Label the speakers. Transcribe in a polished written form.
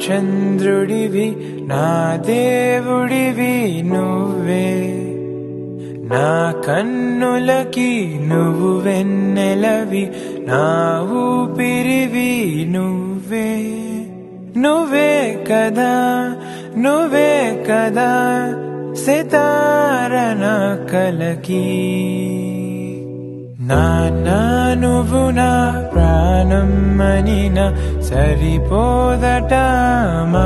Speaker 1: చంద్రుడివి నా దేవుడివి నువ్వే నా కన్నులకి నువ్వు వెన్నెలవి నా ఊపిరివి నువ్వే నువ్వే కదా నువ్వే కదా సితార నా కలకి నాన్నా నువ్వు నా ప్రాణం అనినా సరిపోదట మా